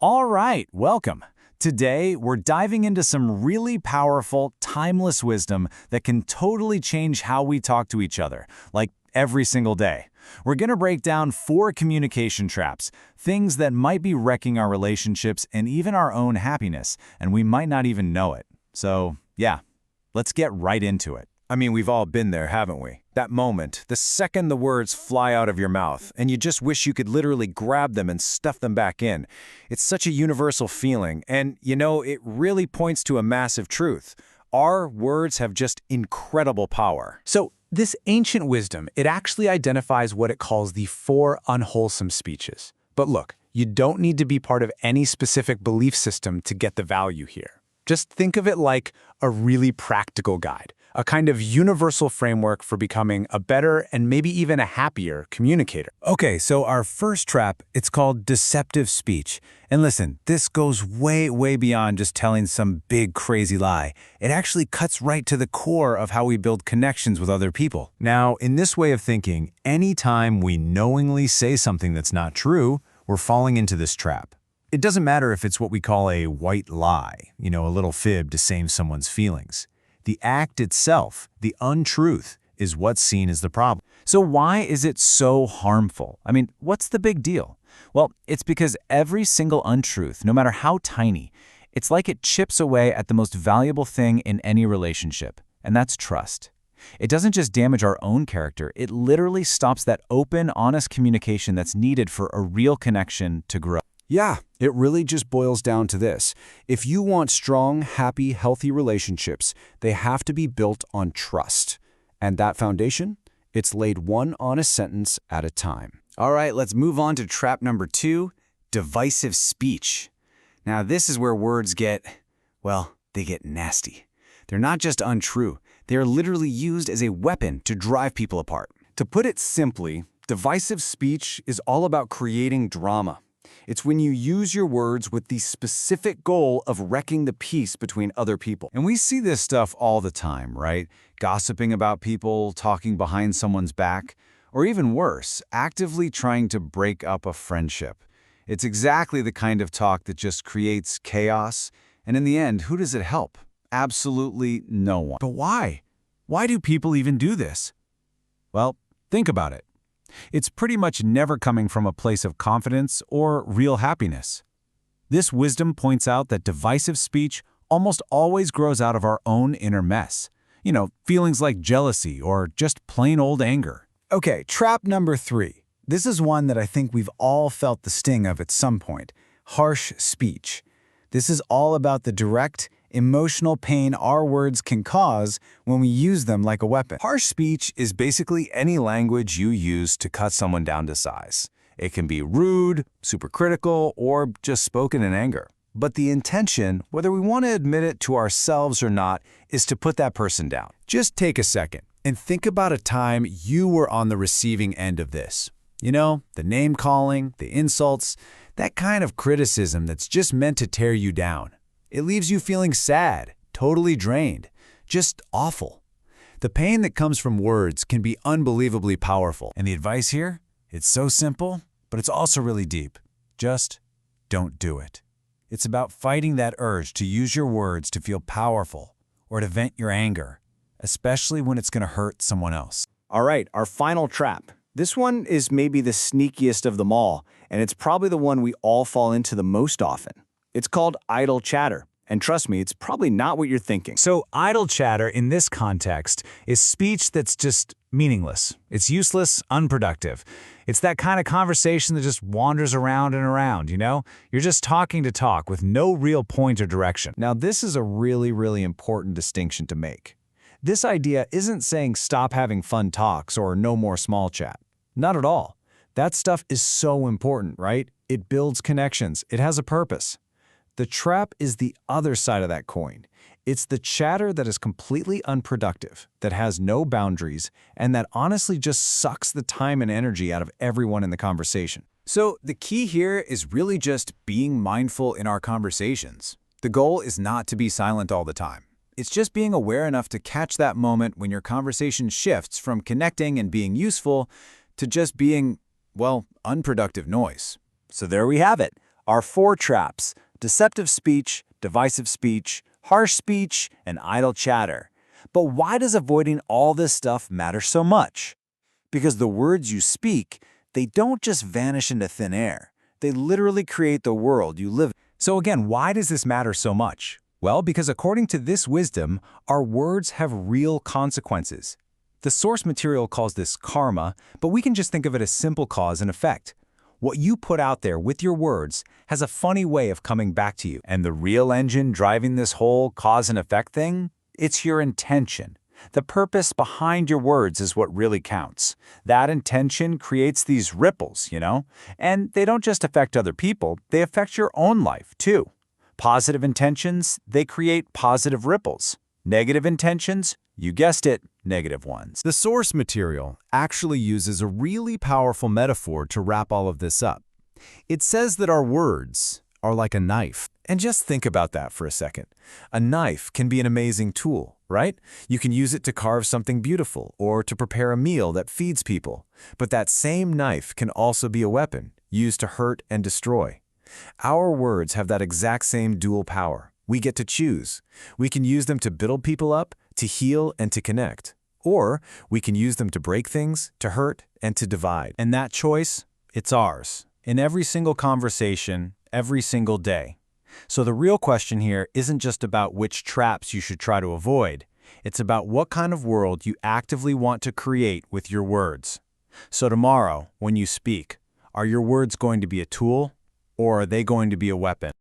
All right, welcome. Today, we're diving into some really powerful, timeless wisdom that can totally change how we talk to each other, like every single day. We're going to break down 4 communication traps, things that might be wrecking our relationships and even our own happiness, and we might not even know it. So, yeah, let's get right into it. I mean, we've all been there, haven't we? That moment, the second the words fly out of your mouth, and you just wish you could literally grab them and stuff them back in. It's such a universal feeling, and, it really points to a massive truth. Our words have just incredible power. So, this ancient wisdom, it actually identifies what it calls the 4 unwholesome speeches. But look, you don't need to be part of any specific belief system to get the value here. Just think of it like a really practical guide, a kind of universal framework for becoming a better and maybe even a happier communicator. Okay, so our first trap, it's called deceptive speech. And listen, this goes way, way beyond just telling some big, crazy lie. It actually cuts right to the core of how we build connections with other people. Now, in this way of thinking, anytime we knowingly say something that's not true, we're falling into this trap. It doesn't matter if it's what we call a white lie, a little fib to save someone's feelings. The act itself, the untruth, is what's seen as the problem. So why is it so harmful? I mean, what's the big deal? Well, it's because every single untruth, no matter how tiny, it's like it chips away at the most valuable thing in any relationship, and that's trust. It doesn't just damage our own character, it literally stops that open, honest communication that's needed for a real connection to grow. Yeah, it really just boils down to this. If you want strong, happy, healthy relationships, they have to be built on trust. And that foundation? It's laid one honest sentence at a time. All right, let's move on to trap number 2, divisive speech. Now, this is where words get nasty. They're not just untrue. They're literally used as a weapon to drive people apart. To put it simply, divisive speech is all about creating drama. It's when you use your words with the specific goal of wrecking the peace between other people. And we see this stuff all the time, right? Gossiping about people, talking behind someone's back, or even worse, actively trying to break up a friendship. It's exactly the kind of talk that just creates chaos, and in the end, who does it help? Absolutely no one. But why? Why do people even do this? Well, think about it. It's pretty much never coming from a place of confidence or real happiness. This wisdom points out that divisive speech almost always grows out of our own inner mess. Feelings like jealousy or just plain old anger. Okay, trap number 3. This is one that I think we've all felt the sting of at some point. Harsh speech. This is all about the direct, emotional pain our words can cause when we use them like a weapon. Harsh speech is basically any language you use to cut someone down to size. It can be rude, super critical, or just spoken in anger. But the intention, whether we want to admit it to ourselves or not, is to put that person down. Just take a second and think about a time you were on the receiving end of this. The name-calling, the insults, that kind of criticism that's just meant to tear you down. It leaves you feeling sad, totally drained, just awful. The pain that comes from words can be unbelievably powerful. And the advice here? It's so simple, but it's also really deep. Just don't do it. It's about fighting that urge to use your words to feel powerful or to vent your anger, especially when it's going to hurt someone else. All right, our final trap. This one is maybe the sneakiest of them all, and it's probably the one we all fall into the most often. It's called idle chatter. And trust me, it's probably not what you're thinking. So idle chatter in this context is speech that's just meaningless. It's useless, unproductive. It's that kind of conversation that just wanders around and around, You're just talking to talk with no real point or direction. Now, this is a really, really important distinction to make. This idea isn't saying stop having fun talks or no more small chat. Not at all. That stuff is so important, right? It builds connections. It has a purpose. The trap is the other side of that coin. It's the chatter that is completely unproductive, that has no boundaries, and that honestly just sucks the time and energy out of everyone in the conversation. So the key here is really just being mindful in our conversations. The goal is not to be silent all the time. It's just being aware enough to catch that moment when your conversation shifts from connecting and being useful to just being, unproductive noise. So there we have it. Our 4 traps: deceptive speech, divisive speech, harsh speech, and idle chatter. But why does avoiding all this stuff matter so much? Because the words you speak, they don't just vanish into thin air. They literally create the world you live in. So again, why does this matter so much? Well, because according to this wisdom, our words have real consequences. The source material calls this karma, but we can just think of it as simple cause and effect. What you put out there with your words has a funny way of coming back to you. And the real engine driving this whole cause and effect thing? It's your intention. The purpose behind your words is what really counts. That intention creates these ripples, And they don't just affect other people, they affect your own life, too. Positive intentions, they create positive ripples. Negative intentions, you guessed it, negative ones. The source material actually uses a really powerful metaphor to wrap all of this up. It says that our words are like a knife. And just think about that for a second. A knife can be an amazing tool, right? You can use it to carve something beautiful or to prepare a meal that feeds people. But that same knife can also be a weapon used to hurt and destroy. Our words have that exact same dual power. We get to choose. We can use them to build people up, to heal, and to connect. Or we can use them to break things, to hurt, and to divide. And that choice, it's ours. In every single conversation, every single day. So the real question here isn't just about which traps you should try to avoid. It's about what kind of world you actively want to create with your words. So tomorrow, when you speak, are your words going to be a tool, or are they going to be a weapon?